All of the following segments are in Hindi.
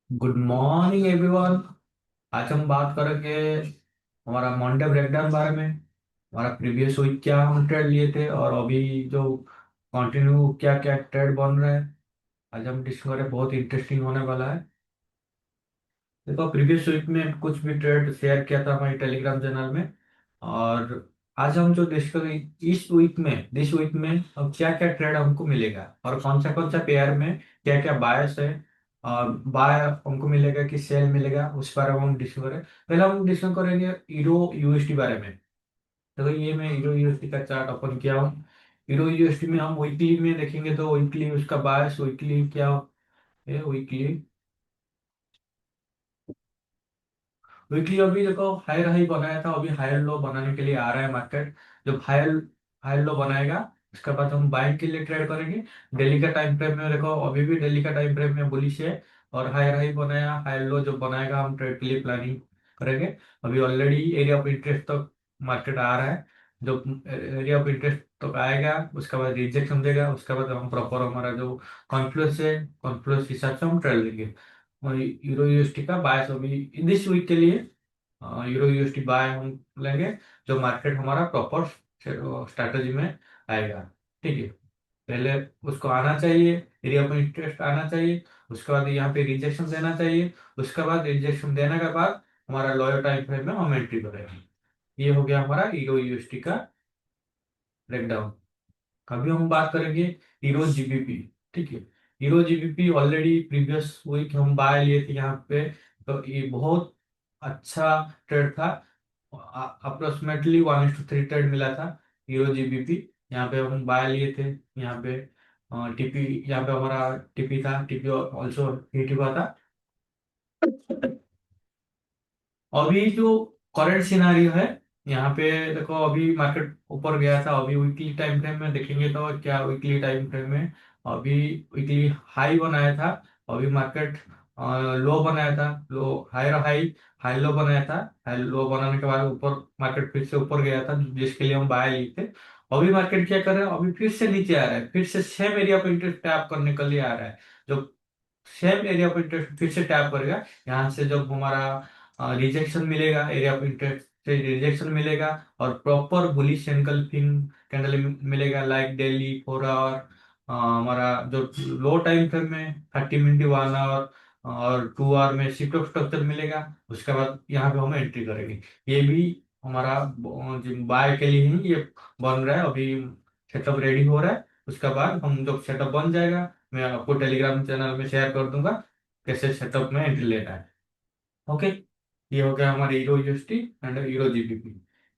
Good morning everyone. आज हम बात करेंगे हमारा मंडे ब्रेकडाउन बारे में। हमारा प्रीवियस वीक क्या हम ट्रेड लिए थे और अभी जो कंटिन्यू क्या क्या ट्रेड बन रहा है, आज हम डिस्कस करें। बहुत इंटरेस्टिंग होने वाला है। देखो, प्रीवियस वीक में कुछ भी ट्रेड शेयर किया था हमारे टेलीग्राम चैनल में। और आज हम जो डिस्कस इस वीक में दिस वीक में अब क्या क्या ट्रेड हमको मिलेगा और कौन सा पेयर में क्या क्या बायस है, और बाय हमको मिलेगा कि सेल मिलेगा, उस बारे में हम डिस्कस करें। पहले हम डिस्कस करेंगे यूरो यूएसडी बारे में। देखो, ये मैं यूरो यूएसडी का चार्ट ओपन किया हूँ। यूरो यूएसडी में हम वीकली में देखेंगे तो वीकली उसका बायस वीकली क्या है। वीकली वीकली अभी देखो हायर हाई बनाया था, अभी हायर लो बनाने के लिए आ रहा है मार्केट। जब हायर हायर लो बनाएगा उसके बाद हम बाइंग के लिए ट्रेड करेंगे। डेली का टाइम फ्रेम में देखो, अभी भी डेली का टाइम फ्रेम में बुलिश है। और हायर हाई बनाया, हायर लो जब बनाएगा हम ट्रेड के लिए प्लानिंग करेंगे। अभी ऑलरेडी एरिया ऑफ इंटरेस्ट तक मार्केट आ रहा है। जब एरिया ऑफ इंटरेस्ट तक आएगा उसके बाद रिजेक्शन देगा, उसके बाद हम प्रॉपर हमारा जो कॉन्फ्लुएंस है, कॉन्फ्लुएंस हिसाब से हम ट्रेड लेंगे। और यूरो यूएसटी का बायस अभी दिस वीक के लिए यूरो यूएसडी बाय हम लेंगे। जो मार्केट हमारा प्रॉपर स्ट्रैटेजी में आएगा। ठीक है, पहले उसको आना चाहिए, एरिया में इंटरेस्ट आना चाहिए। उसके बाद यहाँ पे रिजेक्शन देना चाहिए। उसके बाद रिजेक्शन देने के बाद हमारा लोअर टाइम फ्रेम में हम एंट्री करेंगे। ये हो गया हमारा यूरो यूएसडी का ब्रेकडाउन। अभी हम बात करेंगे हीरो जीबीपी। ठीक है, euro GBP already previous week हम बाय लिए थे यहाँ पे। तो ये बहुत अच्छा ट्रेड था। अप्रोक्सीमेटली 1:3 ट्रेड मिला था हीरो जीबीपी। यहाँ पे हम बाय लिए थे। यहाँ पे टीपी, यहाँ पे हमारा टीपी था, टीपी ऑल्सो हिट हुआ था। अभी जो करंट सिनारियो है, यहाँ पे देखो अभी मार्केट ऊपर गया था। अभी वीकली टाइम फ्रेम में देखेंगे तो क्या वीकली टाइम फ्रेम में अभी वीकली हाई बनाया था। अभी मार्केट लो बनाया था, लो हाई हाई हाई लो बनाया था। हाई लो बनाने के बाद ऊपर मार्केट फिर से ऊपर गया था, जिसके लिए हम बाय लिए थे। अभी मार्केट क्या कर रहा है, अभी फिर से नीचे आ रहा है, फिर से सेम एरिया पे इंटरेस्ट टैप करने के लिए आ रहा है। जो सेम एरिया ऑफ इंटरेस्ट फिर से टैप करेगा। यहाँ से जब हमारा रिजेक्शन मिलेगा, एरिया ऑफ इंटरेस्ट से रिजेक्शन मिलेगा और प्रॉपर बुलिश एनकल्फिंग कैंडल मिलेगा, लाइक डेली 4 आवर। हमारा जो लो टाइम फ्रेम में 30 मिनट 1 आवर और 2 आवर में शिफ्ट ऑफ स्ट्रक्चर मिलेगा। उसके बाद यहाँ पे हम एंट्री करेंगे। ये भी हमारा बाय के लिए ही ये बन रहा है। अभी सेटअप रेडी हो रहा है। उसके बाद हम जब सेटअप बन जाएगा मैं आपको टेलीग्राम चैनल में शेयर कर दूंगा कैसे सेटअप में एंट्री लेना है। ओके, ये हो गया हमारे hero UST and hero GBP.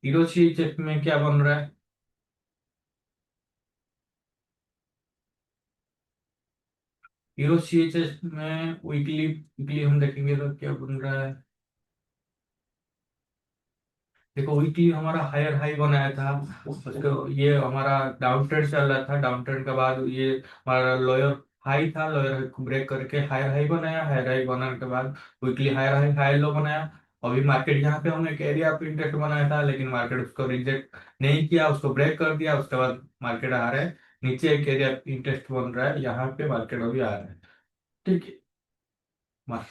Hero CHF में क्या बन रहा है। हीरो सीएचएफ में वीकली वीकली हम देखेंगे तो क्या बन रहा है। देखो, वीकली हमारा हायर हाई बनाया था। उसको ये हमारा डाउन ट्रेंड चल रहा था। डाउन ट्रेंड के बाद ये हमारा लोअर हाई था, लोअर हाई को ब्रेक करके हायर हाई बनाया। हायर हाई बनाने के बाद weekly higher high high low बनाया। अभी मार्केट यहाँ पे हमने एक एरिया पे इंटरेस्ट बनाया था, लेकिन मार्केट उसको रिजेक्ट नहीं किया, उसको ब्रेक कर दिया। उसके बाद मार्केट आ रहा है नीचे, एक एरिया इंटरेस्ट बन रहा है, यहाँ पे मार्केट अभी आ रहा है। ठीक है,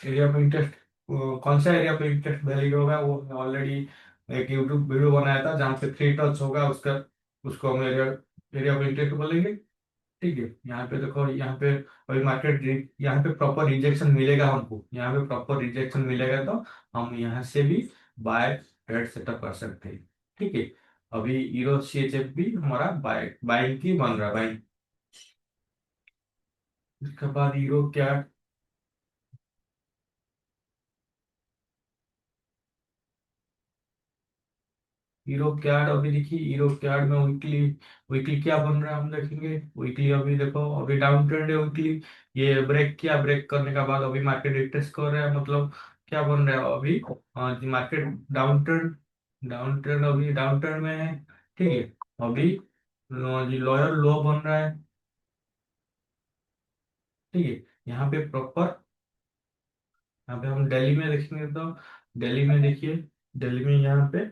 एरिया ऑफ इंटरेस्ट कौन सा एरिया ऑफ इंटरेस्ट वैल्यू होगा वो ऑलरेडी एक यूट्यूब वीडियो बनाया था, जहाँ पे 3 टच होगा उसका, उसको हम एरिया एरिया ऑफ इंटरेस्ट बोलेंगे। ठीक है, यहाँ पे देखो, यहाँ पे अभी मार्केट यहाँ पे प्रॉपर रिजेक्शन मिलेगा हमको। यहाँ पे प्रॉपर रिजेक्शन मिलेगा तो हम यहाँ से भी बाय ट्रेड सेटअप कर सकते हैं। ठीक है, अभी यूरो सीएचएफ भी हमारा बाय बाइंग की बन रहा है, बाइंग। उसके बाद यूरो क्या, हीरो कैड अभी देखिए, हीरो कैड में वीकली वीकली क्या बन रहा है हम देखेंगे। वीकली अभी देखो, अभी डाउन ट्रेंड है वीकली। ये ब्रेक किया, ब्रेक करने के बाद अभी मार्केट रिट्रेस कर रहा है, मतलब क्या बन रहा है अभी। Market down trend, down trend अभी डाउन ट्रेंड में है। ठीक है, अभी लोअर लो बन रहा है। ठीक है, यहाँ पे प्रॉपर, यहाँ पे हम दिल्ली में देखेंगे तो दिल्ली में देखिए, दिल्ली में यहाँ पे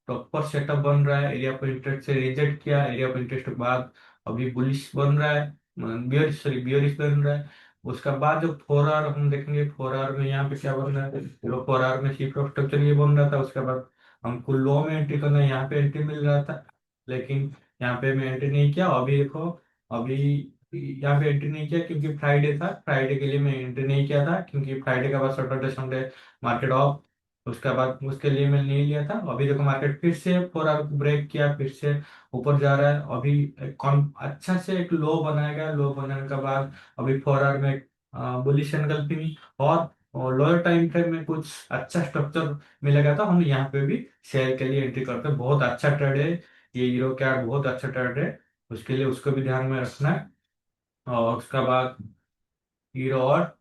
प्रॉपर सेटअप बन रहा है। एरिया ऑफ इंटरेस्ट से रिजेक्ट किया, एरिया ऑफ इंटरेस्ट के बाद अभी बुलिश बन रहा है, बियरिश, सॉरी बियरिश बन रहा है। उसका बाद जो 4 आवर हम देखेंगे, 4 आवर में यहाँ पे क्या बन रहा है, चलो 4 आवर में सी स्ट्रक्चर ये बन रहा था। उसके बाद हमको लो में एंट्री करना है, यहाँ पे एंट्री मिल रहा था, लेकिन यहाँ पे मैं एंट्री नहीं किया। अभी देखो, अभी यहाँ पे एंट्री नहीं किया क्योंकि फ्राइडे था, फ्राइडे के लिए मैं एंट्री नहीं किया था, क्योंकि फ्राइडे के बाद सैटरडे संडे मार्केट ऑफ। उसके बाद उसके लिए मैंने नहीं लिया था। अभी देखो मार्केट फिर से 4 आवर ब्रेक किया, फिर से ऊपर जा रहा है। अभी एक अच्छा से एक लो बनाएगा, लो बनाने के बाद अभी 4 आवर में बुलिश एंगल्फिंग और लोअर टाइम फ्रेम में कुछ अच्छा स्ट्रक्चर मिलेगा, तो हम यहाँ पे भी शेयर के लिए एंट्री करते हैं। बहुत अच्छा ट्रेड है ये, हीरो कैड बहुत अच्छा ट्रेड है, उसके लिए उसको भी ध्यान में रखना है। और उसका बाद हीरो और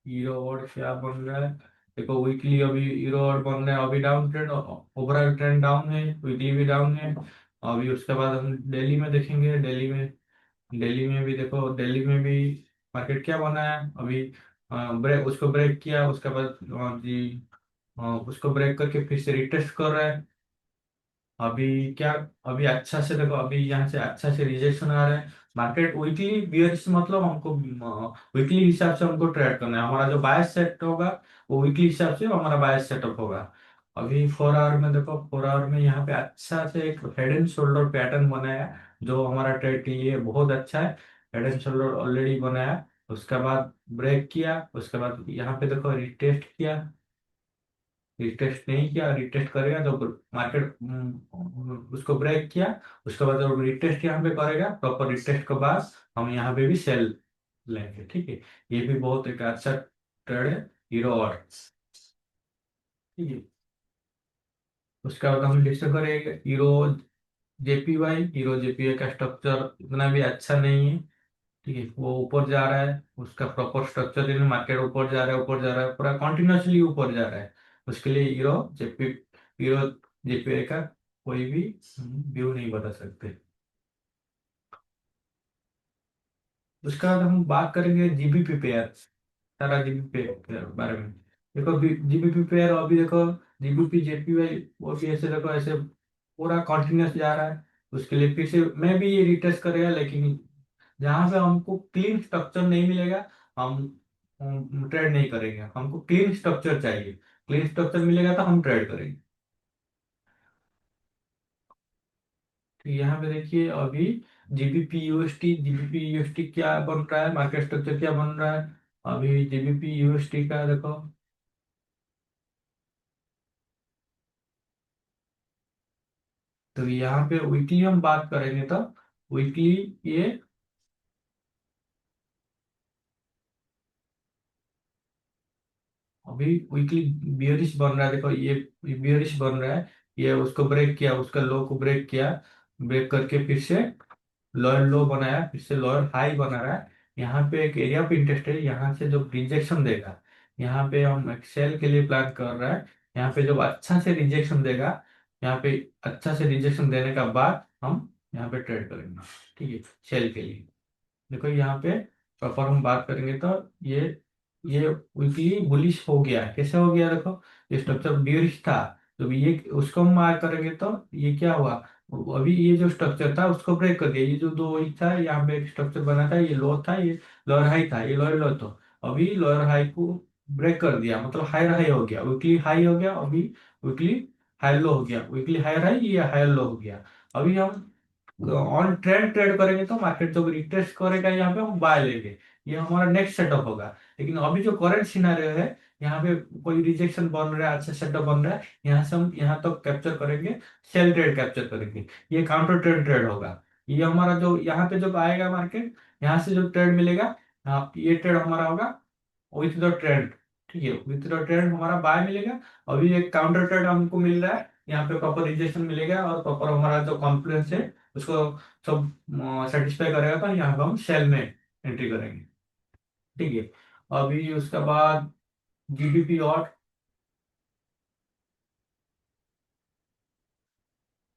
हीरो और क्या बन रहा है, देखो वीकली अभी हीरो और बन रहा है, अभी down trend, overall trend down है, वीकली भी डाउन है। अभी उसके बाद हम दिल्ली में देखेंगे, दिल्ली में भी देखो, दिल्ली में भी मार्केट क्या बना है अभी, ब्रेक, उसको ब्रेक किया, उसके बाद जी उसको ब्रेक करके फिर से रिटेस्ट कर रहा है। अभी क्या, अभी अच्छा से देखो, अभी यहाँ से अच्छा से रिजेक्शन आ रहा है। मार्केट वीकली बियर्स मतलब हमको वीकली हिसाब से हमको ट्रेड करना है, हमारा जो बायस सेट होगा वो वीकली हिसाब से हमारा बायस सेटअप होगा। अभी 4 आवर में देखो, 4 आवर में यहाँ पे अच्छा से एक हेड एंड शोल्डर पैटर्न बनाया, जो हमारा ट्रेड के लिए बहुत अच्छा है। हेड एंड शोल्डर ऑलरेडी बनाया, उसके बाद ब्रेक किया, उसके बाद यहाँ पे देखो रिटेस्ट किया, रिटेस्ट नहीं किया, रिटेस्ट करेगा तो मार्केट उसको ब्रेक किया, उसके बाद जब रिटेस्ट यहाँ पे करेगा, प्रॉपर रिटेस्ट के बाद हम यहाँ पे भी सेल लेंगे, ठीक है। ये भी बहुत एक अच्छा ट्रेड है, हीरो और, ठीक है। उसके बाद हम डिस्कस करेंगे हीरो जेपीवाई। हीरो जेपीवाई का स्ट्रक्चर इतना भी अच्छा नहीं है, ठीक है। वो ऊपर जा रहा है, उसका प्रॉपर स्ट्रक्चर इन मार्केट ऊपर जा रहा है, ऊपर जा रहा है, पूरा कॉन्टिन्यूसली ऊपर जा रहा है। उसके लिए हीरो जेपीआई का कोई भी व्यू नहीं बता सकते। उसका बाद हम बात करेंगे जीबीपी पेयर, सारा जीबीपी पेयर बारे में। देखो जीबीपी पेयर अभी देखो, जीबीपी जेपीवाई वो भी ऐसे देखो, ऐसे पूरा कॉन्टिन्यूस जा रहा है। उसके लिए फिर से मैं भी ये रिटेस्ट करेगा, लेकिन जहां पे हमको क्लीन स्ट्रक्चर नहीं मिलेगा, हम ट्रेड नहीं करेंगे। हमको क्लीन स्ट्रक्चर चाहिए, क्लीन स्ट्रक्चर मिलेगा तो हम ट्रेड करेंगे। तो यहाँ पे देखिए अभी जीबीपी यूएसटी क्या बन रहा है, मार्केट स्ट्रक्चर क्या बन रहा है। अभी जीबीपी यूएसटी का देखो, तो यहाँ पे वीकली हम बात करेंगे तो वीकली ये अभी वीकली बियरिश बन रहा है। देखो ये बियरिश बन रहा है, ये उसको ब्रेक किया, उसका लो को ब्रेक किया, ब्रेक करके फिर से लोअर लो बनाया, फिर से लोअर हाई बना रहा है। यहाँ पे एक एरिया ऑफ इंटरेस्ट है, यहाँ से जो रिजेक्शन देगा, यहाँ पे हम एक्सेल के लिए प्लान कर रहा है। यहाँ पे जब अच्छा से रिजेक्शन देगा, यहाँ पे अच्छा से रिजेक्शन देने का बाद हम यहाँ पे ट्रेड करेंगे, ठीक है, सेल के लिए। देखो यहाँ पे प्रॉपर हम बात करेंगे तो ये ये वीकली बुलिश हो गया, कैसे हो गया देखो, ये स्ट्रक्चर बियरिश था, तो ये उसको हम मार्क करेंगे तो ये क्या हुआ, अभी ये जो स्ट्रक्चर था उसको ब्रेक कर दिया। ये जो दो वही था, यहाँ पे एक स्ट्रक्चर बना था, ये लो था, ये लोअर हाई था, ये लोअर लो, तो अभी लोअर हाई को ब्रेक कर दिया, मतलब हायर हाई हो गया, वीकली हाई हो गया, अभी वीकली हाई लो हो गया, वीकली हायर हाई, ये हायर लो हो गया। अभी हम ऑन ट्रेंड ट्रेड करेंगे तो मार्केट जब रिटेस्ट करेगा यहाँ पे हम बाय लेंगे, ये हमारा नेक्स्ट सेटअप होगा। लेकिन अभी जो करंट सिनारियो है, यहाँ पे कोई रिजेक्शन बन रहा है, अच्छा सेटअप बन रहा है, यहाँ से हम यहाँ तक कैप्चर करेंगे, सेल ट्रेड कैप्चर करेंगे, ये काउंटर ट्रेड ट्रेड होगा। ये हमारा जो यहाँ पे जब आएगा मार्केट, यहाँ से जो ट्रेड मिलेगा, ये ट्रेड हमारा होगा विथ द ट्रेंड, ठीक है, विथ द ट्रेंड हमारा बाय मिलेगा। अभी एक काउंटर ट्रेड हमको मिल रहा है, यहाँ पे प्रॉपर रिजेक्शन मिलेगा और प्रॉपर हमारा जो कॉन्फिडेंस है उसको सब सेटिस्फाई करेगा, तो यहाँ पे हम सेल में एंट्री करेंगे, ठीक है। अभी उसके बाद जीबीपी और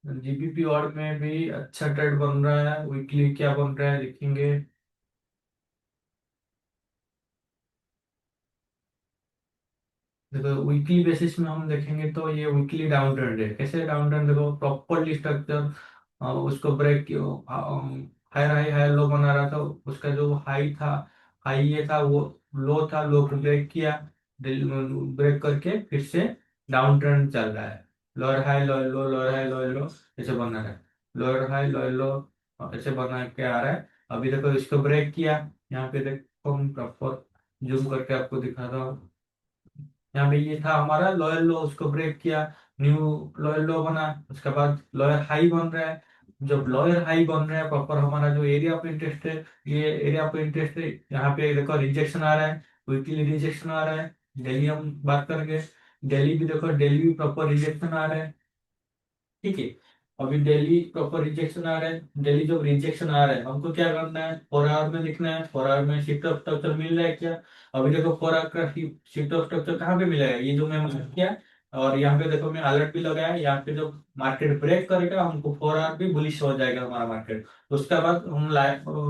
जीबीपी और में भी अच्छा ट्रेड बन रहा है, वीकली क्या बन रहा है देखेंगे। देखो वीकली बेसिस में हम देखेंगे तो ये वीकली डाउन ट्रेंड है, कैसे डाउन ट्रेंड देखो, प्रॉपरली स्ट्रक्चर उसको ब्रेक हायर लो बना रहा था, उसका जो हाई था, हाई ये था वो लो था, लो को ब्रेक किया, ब्रेक करके फिर से डाउन ट्रेंड चल रहा है। लोअर हाई लोअर लो, लोअर हाई लोअर लो, ऐसे बना रहा है। लोअर हाई लोअर लो ऐसे बना के आ रहा है। अभी देखो इसको ब्रेक किया, यहाँ पे देखो हम प्रॉपर जूम करके आपको दिखाता हूँ। यहाँ पे ये था हमारा लोअर लो, उसको ब्रेक किया, न्यू लोअर लो बना, उसके बाद लोअर हाई बन रहा है। जब लोअर हाई बन रहा है प्रॉपर, हमारा जो एरिया ऑफ इंटरेस्ट है, ये एरिया ऑफ इंटरेस्ट है, यहाँ पे देखो रिजेक्शन आ रहा है, वीकली रिजेक्शन आ रहा है। डेली हम बात करेंगे, डेली भी देखो, डेली भी प्रॉपर रिजेक्शन आ रहा है। ठीक है, अभी डेली प्रॉपर रिजेक्शन आ रहा है। डेली जब रिजेक्शन आ रहा है, हमको क्या करना है, 4 आवर में लिखना है, 4 आवर में शिफ्ट ऑफ स्ट्रक्चर मिल रहा है क्या। अभी देखो 4 आवर का शिफ्ट ऑफ स्ट्रक्चर कहाँ पे मिलेगा, ये जो मैं मार्क किया, और यहाँ पे देखो मैं अलर्ट भी लगाया, यहाँ पे जब मार्केट ब्रेक करेगा हमको 4 आवर भी बुलिश हो जाएगा हमारा मार्केट। उसके बाद हम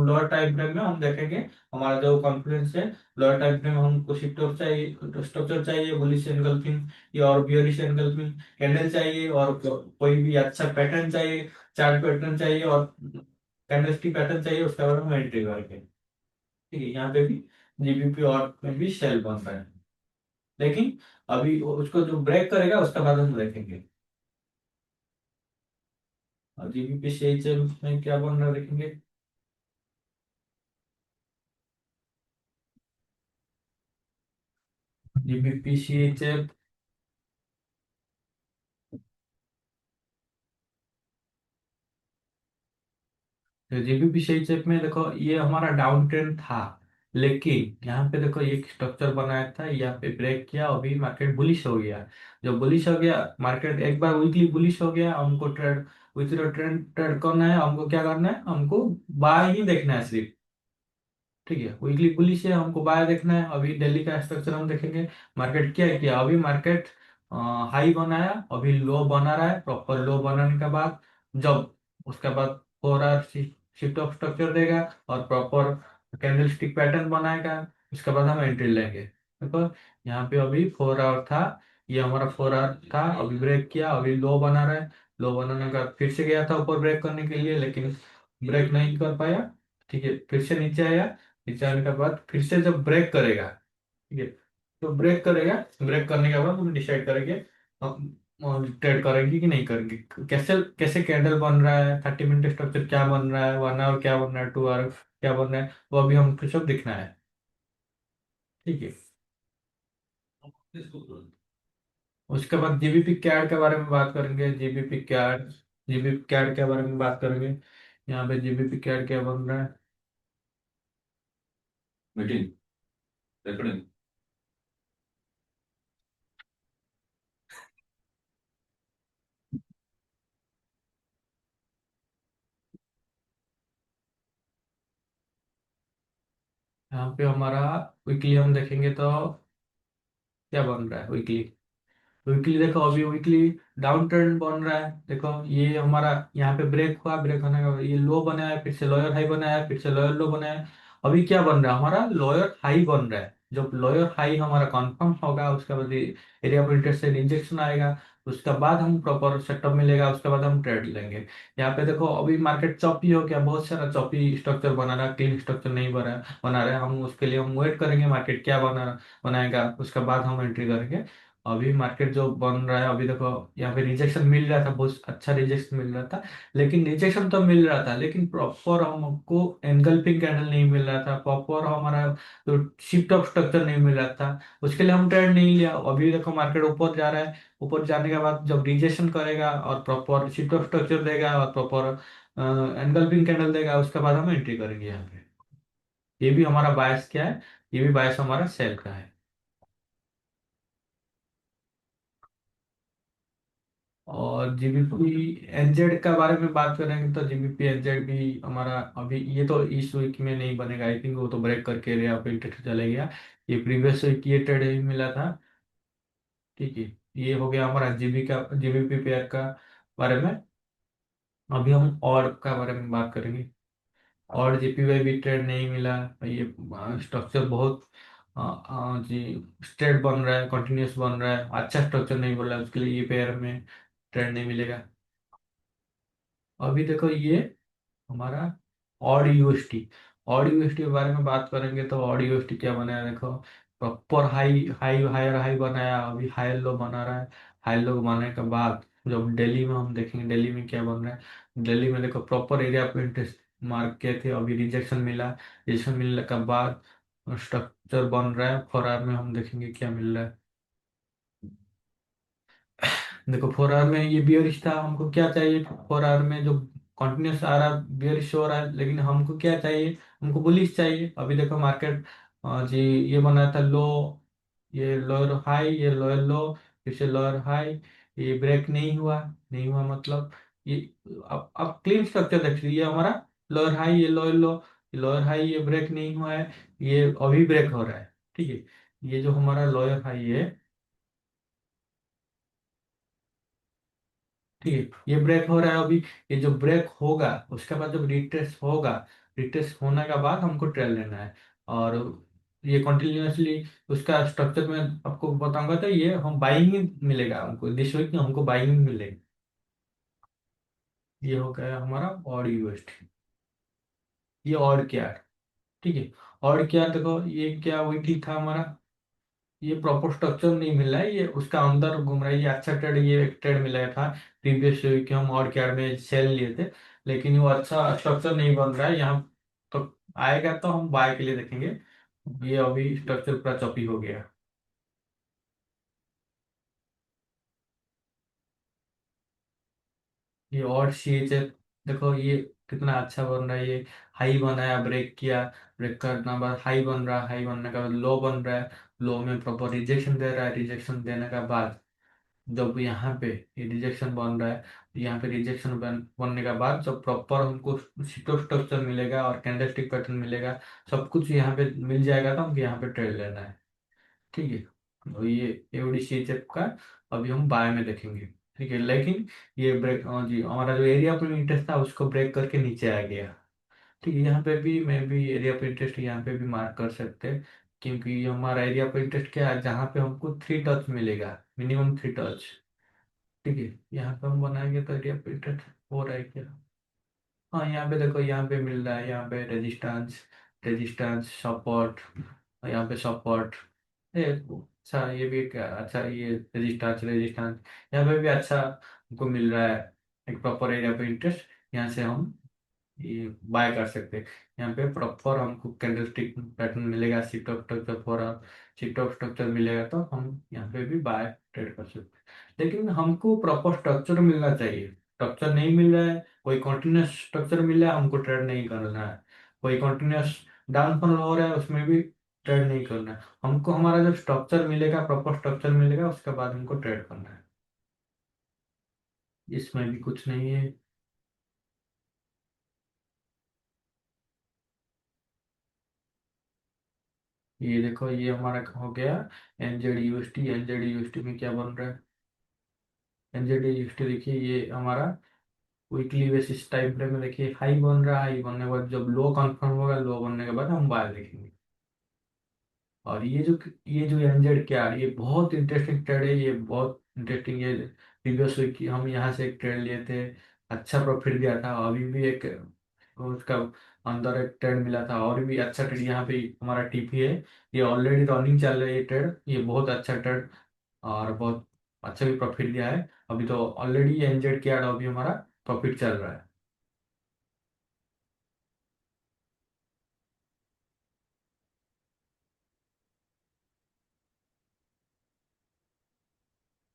लोअर टाइम फ्रेम में हम देखेंगे हमारा जो कॉन्फिडेंस है। लोअर टाइम फ्रेम में हमको शिफ्ट ऑफ चाहिए, स्ट्रक्चर चाहिए, बुलिश एनगल्फिंग या और बियरिश एनगल्फिंग कैंडल चाहिए, और कोई भी अच्छा पैटर्न चाहिए, चार्ट पैटर्न चाहिए, और कैंडलस्टिक पैटर्न चाहिए, उसके बाद हम एंट्री करके। ठीक है, यहाँ पे भी जीबीपी और में भी शेल बन रहा है, लेकिन अभी उसको जो ब्रेक करेगा उसके बाद हम देखेंगे। और जीबीपी शेल में क्या बन रहा है देखेंगे। जीबीपी शेल, तो जीबीपी सही शेप में देखो, ये हमारा डाउन ट्रेंड था, लेकिन यहाँ पे देखो एक स्ट्रक्चर बनाया था, यहाँ पे ब्रेक किया, अभी मार्केट बुलिश हो गया। जब बुलिश हो गया मार्केट, एक बार वीकली बुलिश हो गया, हमको ट्रेड विथ ट्रेंड ट्रेड करना है, हमको क्या करना है, हमको बाय ही देखना है सिर्फ। ठीक है, वीकली बुलिश है, हमको बाय देखना है। अभी दिल्ली का स्ट्रक्चर हम देखेंगे, मार्केट क्या किया, अभी मार्केट हाई बनाया, अभी लो बना रहा है। प्रॉपर लो बनाने के बाद जब उसके बाद 4 आवर शिफ्ट ऑफ स्ट्रक्चर देगा और प्रॉपर कैंडल स्टिक पैटर्न बनाएगा, उसके बाद हम एंट्री लेंगे। देखो यहाँ पे अभी 4 आवर था, ये हमारा 4 आवर था, अभी ब्रेक किया, अभी लो बना रहा है। लो बनाने का फिर से गया था ऊपर ब्रेक करने के लिए, लेकिन ब्रेक नहीं कर पाया। ठीक है, फिर से नीचे आया, नीचे आने के बाद फिर से जब ब्रेक करेगा, ठीक है, तो ब्रेक करेगा, ब्रेक करने के बाद हम डिसाइड करेंगे हम ट्रेड करेंगे कि नहीं करेंगे। कैसे कैसे कैंडल बन रहा है, 30 मिनट स्ट्रक्चर क्या बन रहा है, 1 आवर क्या बन रहा है, 2 आवर क्या बन रहा है, वो अभी हमको सब दिखना है। ठीक है, उसके बाद जीबीपी कैड के बारे में बात करेंगे। जीबीपी कैड, जीबीपी कैड के बारे में बात करेंगे। यहाँ पे जीबीपी कैड क्या बन रहा है, मीटिंग रिकॉर्डिंग। यहाँ पे हमारा वीकली हम देखेंगे तो क्या बन रहा है वीकली। वीकली देखो, अभी वीकली डाउन ट्रेंड बन रहा है। देखो ये हमारा यहाँ पे ब्रेक हुआ, ब्रेक होने का ये लो बनाया, फिर से लोअर हाई बनाया, फिर से लोअर लो बनाया। अभी क्या बन रहा है, हमारा लोअर हाई बन रहा है। जब लोअर हाई हमारा कंफर्म होगा, उसके बाद एरिया ऑफ इंटरेस्ट से इंजेक्शन आएगा, उसके बाद हम प्रॉपर सेटअप मिलेगा, उसके बाद हम ट्रेड लेंगे। यहाँ पे देखो अभी मार्केट चॉपी हो गया, बहुत सारा चॉपी स्ट्रक्चर बना रहा है, क्लीन स्ट्रक्चर नहीं बना रहे। हम उसके लिए हम वेट करेंगे मार्केट क्या बनाएगा, उसके बाद हम एंट्री करेंगे। अभी मार्केट जो बन रहा है, अभी देखो यहाँ पे रिजेक्शन मिल रहा था, बहुत अच्छा रिजेक्शन मिल रहा था, लेकिन रिजेक्शन तो मिल रहा था, लेकिन प्रॉपर हमको एनगल्फिंग कैंडल नहीं मिल रहा था, प्रॉपर हमारा जो शिफ्ट ऑफ स्ट्रक्चर नहीं मिल रहा था। उसके लिए हम ट्रेड नहीं लिया। अभी देखो मार्केट ऊपर जा रहा है, ऊपर जाने के बाद जब रिजेक्शन करेगा और प्रॉपर शिफ्ट ऑफ स्ट्रक्चर देगा और प्रॉपर एनगल्फिंग कैंडल देगा, उसके बाद हम एंट्री करेंगे यहाँ पे। ये भी हमारा बायस क्या है, ये भी बायस हमारा सेल का है। और जीबीपी एनजेड का बारे में बात करेंगे तो जीबीपी एनजेड भी हमारा अभी, ये तो इस वीक में नहीं बनेगा आई थिंक, वो तो ब्रेक करके एरिया पे चले गया। ये प्रीवियस वीक ये ट्रेड ही मिला था। ठीक है, ये हो गया हमारा जीबीपी पेयर का बारे में। अभी हम और का बारे में बात करेंगे। और जीपीवाई भी ट्रेड नहीं मिला। ये स्ट्रक्चर बहुत जी स्ट्रेट बन रहा है, कंटिन्यूस बन रहा है, अच्छा स्ट्रक्चर नहीं बन रहा है, उसके लिए ये पेयर में ट्रेड नहीं मिलेगा। अभी देखो ये हमारा ऑड यूएसटी। ऑड यूएसटी के बारे में बात करेंगे तो ऑड यूएसटी क्या बनाया देखो, proper high high higher high बनाया, अभी हायर लो बना रहा है। हाई लो बनाने के बाद जब दिल्ली में हम देखेंगे दिल्ली में क्या बन रहा है, दिल्ली में देखो प्रॉपर एरिया पे इंटरेस्ट मार्क किए थे, अभी रिजेक्शन मिला। रिजेक्शन मिलने के बाद स्ट्रक्चर बन रहा है, फरार में हम देखेंगे क्या मिल रहा है। देखो 4 आवर में ये बियरिश था, हमको क्या चाहिए 4 आवर में जो कंटिन्यूस आ रहा बियरिश हो रहा है, लेकिन हमको क्या चाहिए, हमको बुलिश चाहिए। अभी देखो मार्केट जी ये बना था लो, ये लोअर हाई, ये लोअर लो, फिर से लोअर हाई, ये ब्रेक नहीं हुआ। नहीं हुआ मतलब ये, अब क्लीन स्ट्रक्चर देख लीजिए, ये हमारा लोअर हाई, ये लोअर लो, लोअर हाई, ये ब्रेक नहीं हुआ है, ये अभी ब्रेक हो रहा है। ठीक है, ये जो हमारा लोअर हाई है, ठीक है, ये ब्रेक हो रहा है अभी। ये जो ब्रेक होगा उसके बाद जब रिट्रेस होगा, रिट्रेस होने के बाद हमको ट्रेल लेना है। और ये कंटिन्यूअसली उसका स्ट्रक्चर में आपको बताऊंगा, तो ये हम बाइंग मिलेगा हमको, दिस वीक हमको बाइंग मिलेगा। ये हो गया हमारा ऑड यूएसटी। ये ऑड क्या है, ठीक है। ऑड क्या देखो, ये क्या वही ठीक था हमारा, ये प्रॉपर स्ट्रक्चर नहीं मिल रहा है, ये उसका अंदर घूम रहा है। ये अच्छा ट्रेड, ये एक ट्रेड मिला था प्रीवियस वीक हम और कैड में सेल लिए थे, लेकिन वो अच्छा स्ट्रक्चर नहीं बन रहा है यहाँ। तो आएगा तो हम बाय के लिए देखेंगे। ये अभी स्ट्रक्चर पूरा चॉपी हो गया। ये और सी एच है, देखो ये कितना अच्छा बन रहा है। ये हाई बनाया, ब्रेक किया, ब्रेक करना बाद हाई बन रहा है, हाई बनने के बाद लो बन रहा है, लो में प्रॉपर रिजेक्शन दे रहा है, रिजेक्शन देने के बाद जब यहाँ पे ये रिजेक्शन बन रहा है, यहाँ पे रिजेक्शन बनने के बाद जब प्रॉपर हमको सिटो स्ट्रक्चर मिलेगा और कैंडलस्टिक पैटर्न मिलेगा, सब कुछ यहाँ पे मिल जाएगा, तो हमको यहाँ पे ट्रेड लेना है। ठीक है, तो ये एओडीसी का अभी हम बाय में देखेंगे। ठीक है, लेकिन ये ब्रेक जी हमारा जो एरिया पर इंटरेस्ट था उसको ब्रेक करके नीचे आ गया। ठीक है, यहाँ पे भी मैं भी एरिया पर इंटरेस्ट यहाँ पे भी मार्क कर सकते हैं, क्योंकि ये हमारा एरिया पर इंटरेस्ट क्या है, जहाँ पे हमको 3 टच मिलेगा, मिनिमम 3 टच। ठीक है, यहाँ पे हम बनाएंगे तो एरिया फिल्टर हो रहा है क्या। हाँ यहाँ पे देखो, यहाँ पे मिल रहा है, यहाँ पे रेजिस्टेंस, रेजिस्टेंस सपोर्ट, यहाँ पे सपोर्ट। अच्छा ये भी क्या अच्छा, ये रेजिस्टेंस रेजिस्टेंस, यहाँ पे भी अच्छा हमको मिल रहा है, एक प्रॉपर एरिया पे इंटरेस्ट। यहाँ से हम ये बाय कर सकते हैं। यहाँ पे प्रॉपर हमको कैंडलस्टिक पैटर्न मिलेगा, shift of structure for shift of structure मिलेगा, तो हम यहाँ पे भी बाय ट्रेड कर सकते हैं। लेकिन हमको प्रॉपर स्ट्रक्चर मिलना चाहिए, स्ट्रक्चर नहीं मिल रहा है, कोई कंटिन्यूस स्ट्रक्चर मिल रहा है, हमको ट्रेड नहीं करना है। कोई कंटिन्यूस डाउनफॉल हो रहा है, उसमें भी ट्रेड नहीं करना है। हमको हमारा जो स्ट्रक्चर मिलेगा, प्रॉपर स्ट्रक्चर मिलेगा, उसके बाद हमको ट्रेड करना है। इसमें भी कुछ नहीं है। ये देखो, ये हमारा हो गया एनजेड यूएसटी। एनजेड यूएसटी में क्या बन रहा है, एनजेड यूएसटी देखिए, ये हमारा वीकली बेसिस टाइम फ्रेम में देखिए हाई बन रहा है। हाई बनने के बाद जब लो कंफर्म होगा, लो बनने के बाद हम बाय देखेंगे। और ये जो एनजेड क्या है, ये बहुत इंटरेस्टिंग ट्रेड है, ये बहुत इंटरेस्टिंग। ये प्रीवियस वीक हम यहाँ से एक ट्रेड लिए थे, अच्छा प्रॉफिट दिया था। अभी भी एक उसका अंदर एक ट्रेड मिला था, और भी अच्छा ट्रेड यहाँ पे हमारा टीपी है। ये ऑलरेडी रनिंग चल रहा है ये ट्रेड, ये बहुत अच्छा ट्रेड, और बहुत अच्छा भी प्रॉफिट दिया है। अभी तो ऑलरेडी एनजेड किया, अभी हमारा प्रॉफिट चल रहा है।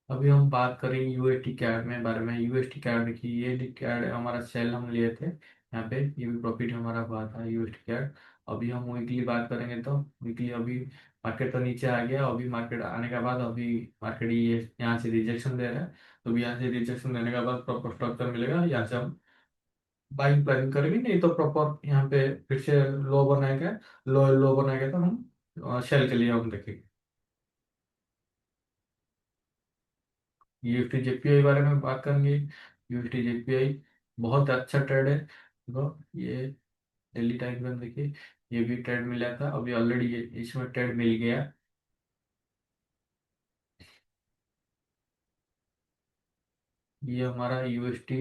अभी हम बात करें यूएसटी कैड में बारे में। यूएसटी कैड देखिए, ये कैड हमारा सेल हम लिए थे यहाँ पे, ये भी प्रॉफिट हमारा हुआ था यूएसटी कैड। अभी हम वीकली बात करेंगे तो वीकली अभी मार्केट तो नीचे आ गया, अभी मार्केट आने के बाद अभी मार्केट ये यहाँ से रिजेक्शन दे रहा है। तो अभी यहाँ से रिजेक्शन देने के बाद प्रॉपर स्ट्रक्चर मिलेगा, यहाँ से हम बाइंग प्लानिंग करेंगे, नहीं तो प्रॉपर यहाँ पे फिर से लो बनाएगा, लो लो बनाएगा तो हम सेल के लिए हम देखेंगे। यूएसटी जेपीआई बारे में बात करेंगे। यूएसटी जेपीआई बहुत अच्छा ट्रेड है, देखो ये डेली टाइम में देखिए, ये भी ट्रेड मिला था, अभी ऑलरेडी ये इसमें ट्रेड मिल गया। ये हमारा यूएसटी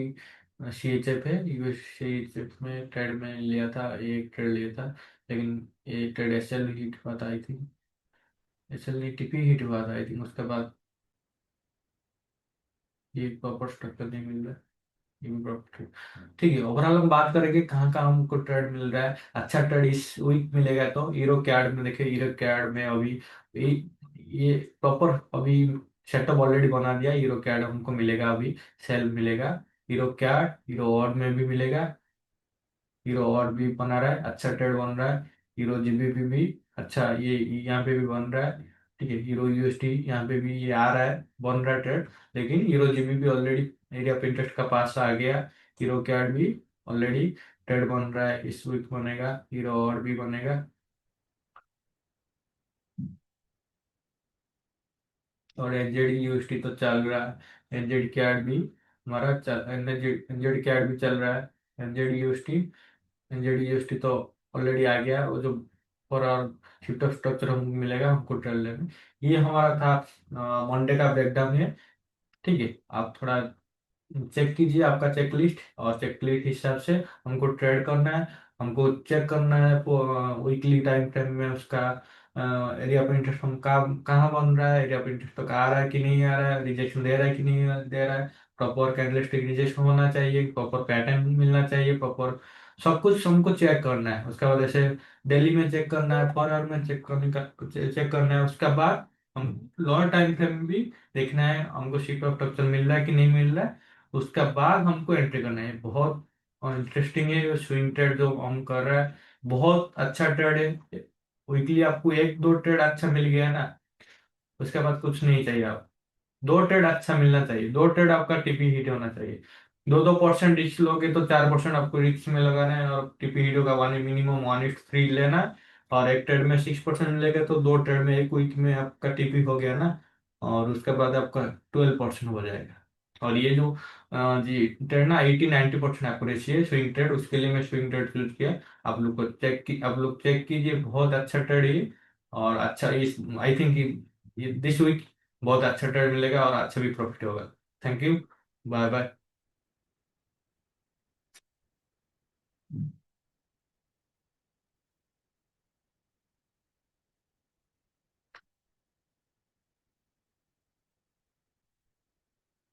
CHF है, यूएस CHF में ट्रेड में लिया था, एक ट्रेड लिया था। लेकिन एक ट्रेड SL हिट हुआ था आई थिंक, SL नहीं TP हिट हुआ था आई थिंक, उसके बाद ये प्रॉपर स्ट्रक्चर नहीं मिल रहा है। ये भी प्रॉपर ठीक है। ओवरऑल हम बात करेंगे कहाँ कहाँ हमको ट्रेड मिल रहा है, अच्छा ट्रेड इस वीक मिलेगा तो यूरो कैड में देखिए, यूरो कैड में अभी ये ये प्रॉपर अभी सेटअप ऑलरेडी बना दिया, यूरो कैड हमको मिलेगा अभी, सेल मिलेगा। यूरो कैड यूरो और में भी मिलेगा, हीरो और भी बना रहा है, अच्छा ट्रेड बन रहा है। हीरो जीबीपी भी अच्छा, ये यहाँ पे भी बन रहा है। ठीक है, हीरो USD यहाँ पे भी ये आ रहा है, बन रहा है ट्रेड। लेकिन hero GBP already area of interest का पास आ गया। हीरो कैड भी ऑलरेडी ट्रेड बन रहा है, इस वीक बनेगा, हीरो और भी बनेगा। और NZD USD तो चल रहा है, NZ कैड भी हमारा चल, NZ कैड भी चल रहा है। NZD USD NZD USD तो ऑलरेडी आ गया, वो जो पर और शिफ्ट ऑफ स्ट्रक्चर हमको मिलेगा हमको ट्रेड में। ये हमारा था मंडे का ब्रेकडाउन है। ठीक है, आप थोड़ा चेक कीजिए आपका चेकलिस्ट, और चेकलिस्ट हिसाब से हमको ट्रेड करना है। हमको चेक करना है वीकली टाइम फ्रेम में उसका एरिया ऑफ इंटरेस्ट हम कहाँ कहाँ बन रहा है, एरिया ऑफ इंटरेस्ट तक आ रहा है कि नहीं आ रहा है, रिजेक्शन दे रहा है कि नहीं दे रहा है, प्रॉपर कैंडलस्टिक रिजेक्शन होना चाहिए, प्रॉपर पैटर्न मिलना चाहिए, प्रॉपर सब कुछ हमको चेक करना है। उसके बाद जैसे डेली में चेक करना है, पर आवर में चेक करने का चेक करना है। उसके बाद हम लॉन्ग टाइम फ्रेम में भी देखना है हमको शिफ्ट ऑफ स्ट्रक्चर मिल रहा है कि नहीं मिल रहा है। उसके बाद हमको एंट्री करना है। बहुत इंटरेस्टिंग है स्विंग ट्रेड जो हम कर रहा है, बहुत अच्छा ट्रेड है। वीकली आपको एक दो ट्रेड अच्छा मिल गया ना, उसके बाद कुछ नहीं चाहिए आप। दो ट्रेड अच्छा मिलना चाहिए, दो ट्रेड आपका TP हिट होना चाहिए। 2-2% रिस्क लोगे तो 4% आपको रिस्क में लगाना है, और TP हिट होगा वन मिनिमम 1:3 लेना है। और एक ट्रेड में 6% मिलेगा, तो दो ट्रेड में एक वीक में आपका TP हो गया ना, और उसके बाद आपका 12% हो जाएगा। और ये जो जी ट्रेड ना 80-90% एक्यूरेसी है स्विंग ट्रेड, उसके लिए मैं स्विंग ट्रेड चूज किया। आप लोग चेक कीजिए, बहुत अच्छा ट्रेड है ये। और अच्छा इस आई थिंक ये दिस वीक बहुत अच्छा ट्रेड मिलेगा और अच्छा भी प्रॉफिट होगा। Thank you, bye bye.